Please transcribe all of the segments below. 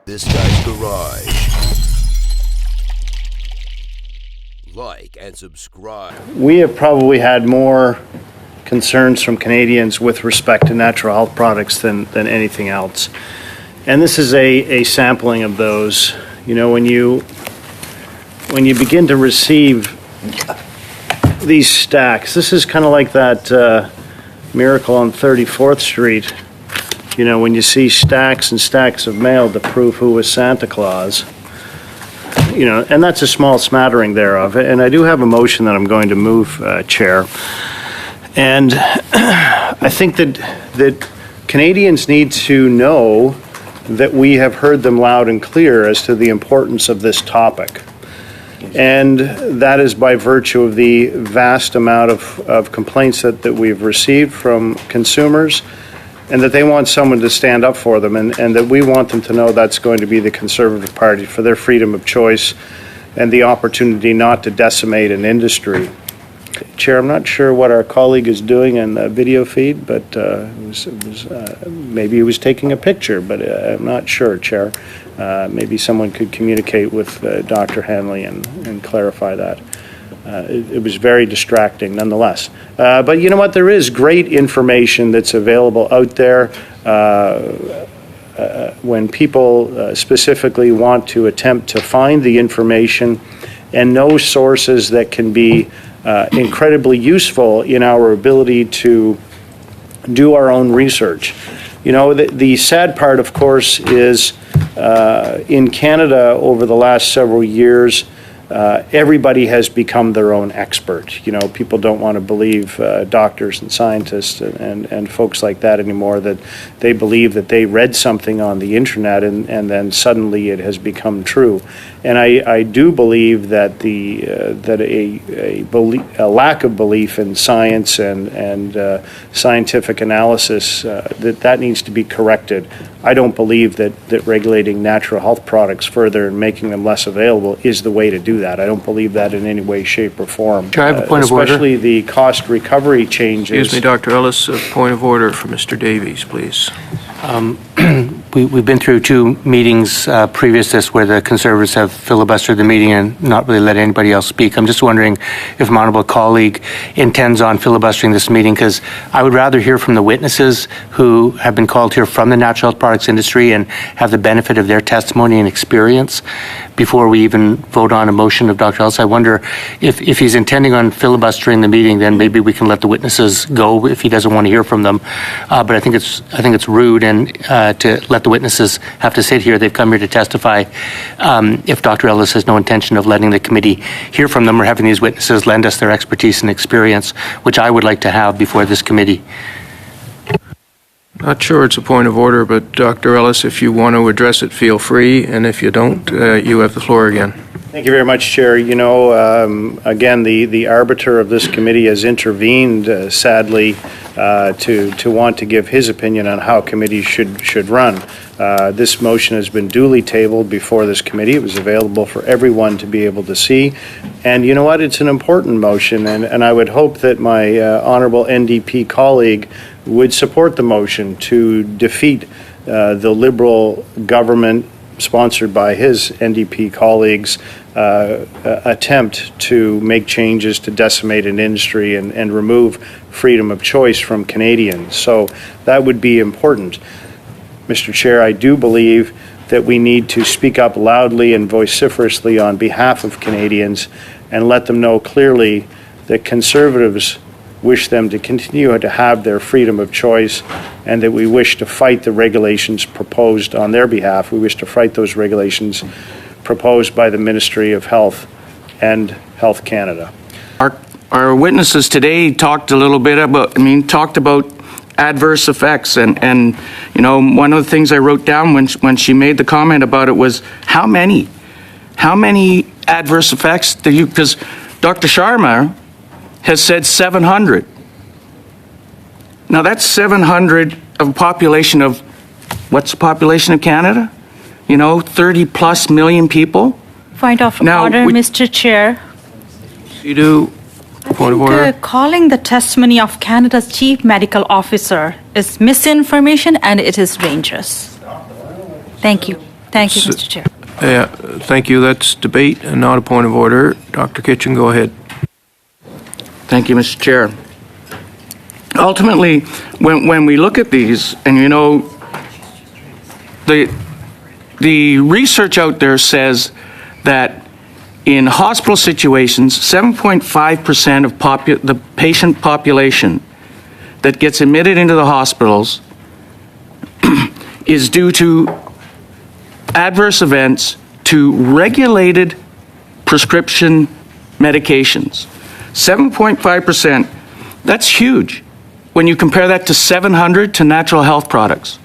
This Guy's Garage. Like and subscribe. We have probably had more concerns from Canadians with respect to natural health products than anything else. And this is a sampling of those. You know, when you begin to receive these stacks, this is kind of like that miracle on 34th Street. You know, when you see stacks and stacks of mail to prove who was Santa Claus. You know, and that's a small smattering thereof. And I do have a motion that I'm going to move, Chair. And I think that Canadians need to know that we have heard them loud and clear as to the importance of this topic. And that is by virtue of the vast amount of complaints that we've received from consumers, and that they want someone to stand up for them, and that we want them to know that's going to be the Conservative Party for their freedom of choice and the opportunity not to decimate an industry. Chair, I'm not sure what our colleague is doing in the video feed, but maybe he was taking a picture, but I'm not sure, Chair. Maybe someone could communicate with Dr. Hanley and clarify that. It was very distracting nonetheless. But you know what? There is great information that's available out there when people specifically want to attempt to find the information and know sources that can be incredibly useful in our ability to do our own research. You know, the sad part, of course, is in Canada over the last several years, everybody has become their own expert. You know, people don't want to believe doctors and scientists and folks like that anymore, that they believe that they read something on the internet and then suddenly it has become true. And I do believe that a lack of belief in science and scientific analysis, that needs to be corrected. I don't believe that regulating natural health products further and making them less available is the way to do that. I don't believe that in any way, shape, or form. Chair, I have a point of order. Especially the cost recovery changes. Excuse me, Dr. Ellis, a point of order for Mr. Davies, please. We've been through two meetings previous to this where the Conservatives have filibustered the meeting and not really let anybody else speak. I'm just wondering if my honourable colleague intends on filibustering this meeting, because I would rather hear from the witnesses who have been called here from the natural health products industry and have the benefit of their testimony and experience before we even vote on a motion of Dr. Ellis. I wonder if he's intending on filibustering the meeting, then maybe we can let the witnesses go if he doesn't want to hear from them. But I think it's rude and to let the witnesses have to sit here. They've come here to testify. If Dr. Ellis has no intention of letting the committee hear from them or having these witnesses lend us their expertise and experience, which I would like to have before this committee. Not sure it's a point of order, but Dr. Ellis, if you want to address it, feel free, and if you don't, you have the floor again. Thank you very much, Chair. You know, again, the arbiter of this committee has intervened, sadly, to want to give his opinion on how committees should run. This motion has been duly tabled before this committee. It was available for everyone to be able to see. And you know what? It's an important motion, and I would hope that my honourable NDP colleague would support the motion to defeat the Liberal government sponsored by his NDP colleagues attempt to make changes to decimate an industry and remove freedom of choice from Canadians. So that would be important. Mr. Chair, I do believe that we need to speak up loudly and vociferously on behalf of Canadians and let them know clearly that Conservatives wish them to continue to have their freedom of choice, and that we wish to fight the regulations proposed on their behalf. We wish to fight those regulations proposed by the Ministry of Health and Health Canada. Our witnesses today talked a little bit about, talked about adverse effects, and you know, one of the things I wrote down when she made the comment about it was how many adverse effects do you, because Dr. Sharma has said 700. Now that's 700 of a population of, what's the population of Canada? You know, 30 plus million people. Point of order, Mr. Chair. You do. Point of order. Calling the testimony of Canada's Chief Medical Officer is misinformation and it is dangerous. Thank you. Thank you, Mr. Chair. Yeah, thank you. That's debate and not a point of order. Dr. Kitchen, go ahead. Thank you, Mr. Chair. Ultimately, when we look at these, and you know, the research out there says that in hospital situations, 7.5% of the patient population that gets admitted into the hospitals is due to adverse events to regulated prescription medications. 7.5%, that's huge when you compare that to 700 to natural health products.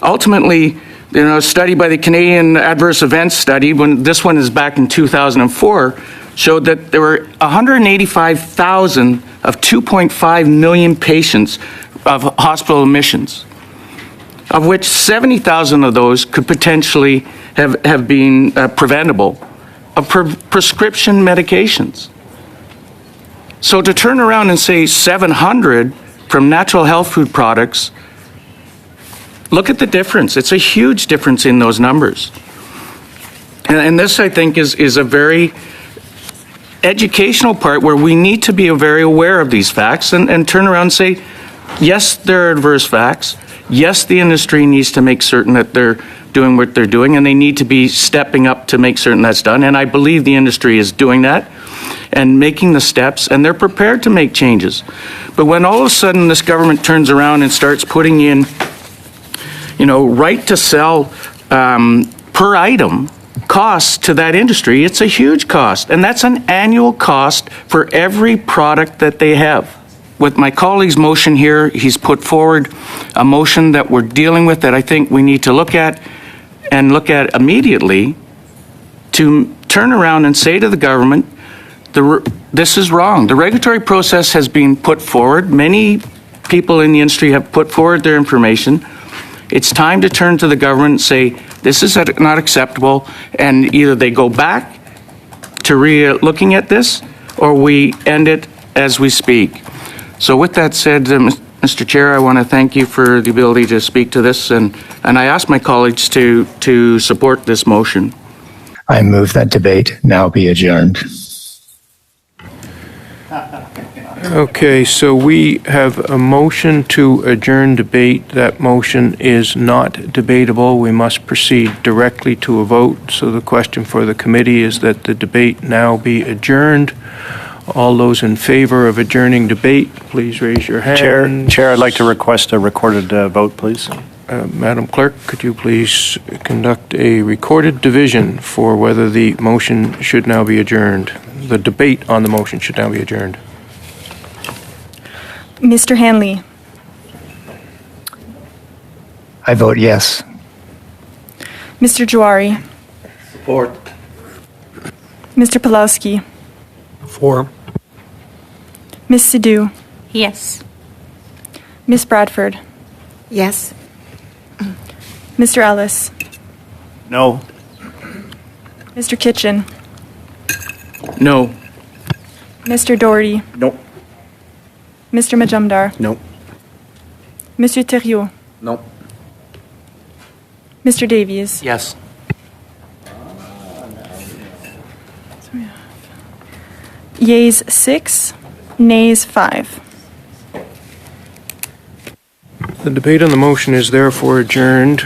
Ultimately, you know, a study by the Canadian Adverse Events Study, when this one is back in 2004, showed that there were 185,000 of 2.5 million patients of hospital admissions, of which 70,000 of those could potentially have been preventable of prescription medications. So to turn around and say 700 from natural health food products, look at the difference. It's a huge difference in those numbers. And this, I think, is a very educational part where we need to be very aware of these facts and turn around and say, yes, there are adverse facts. Yes, the industry needs to make certain that they're doing what they're doing, and they need to be stepping up to make certain that's done. And I believe the industry is doing that and making the steps, and they're prepared to make changes. But when all of a sudden this government turns around and starts putting in, you know, right to sell per item costs to that industry, it's a huge cost. And that's an annual cost for every product that they have. With my colleague's motion here, he's put forward a motion that we're dealing with that I think we need to look at and look at immediately to turn around and say to the government, this is wrong. The regulatory process has been put forward. Many people in the industry have put forward their information. It's time to turn to the government and say, this is not acceptable, and either they go back to looking at this, or we end it as we speak. So with that said, Mr. Chair, I want to thank you for the ability to speak to this, and I ask my colleagues to support this motion. I move that debate now be adjourned. Okay, so we have a motion to adjourn debate. That motion is not debatable. We must proceed directly to a vote. So the question for the committee is that the debate now be adjourned. All those in favor of adjourning debate, please raise your hand. Chair, I'd like to request a recorded vote, please. Madam Clerk, could you please conduct a recorded division for whether the motion should now be adjourned? The debate on the motion should now be adjourned. Mr. Hanley. I vote yes. Mr. Juari. Support. Mr. Pawlowski. For. Ms. Sidhu. Yes. Ms. Bradford. Yes. Mr. Ellis. No. Mr. Kitchen. No. Mr. Doherty. No. Mr. Majumdar. No. Mr. Thériault. No. Mr. Davies. Yes. Yeas 6, nays 5. The debate on the motion is therefore adjourned.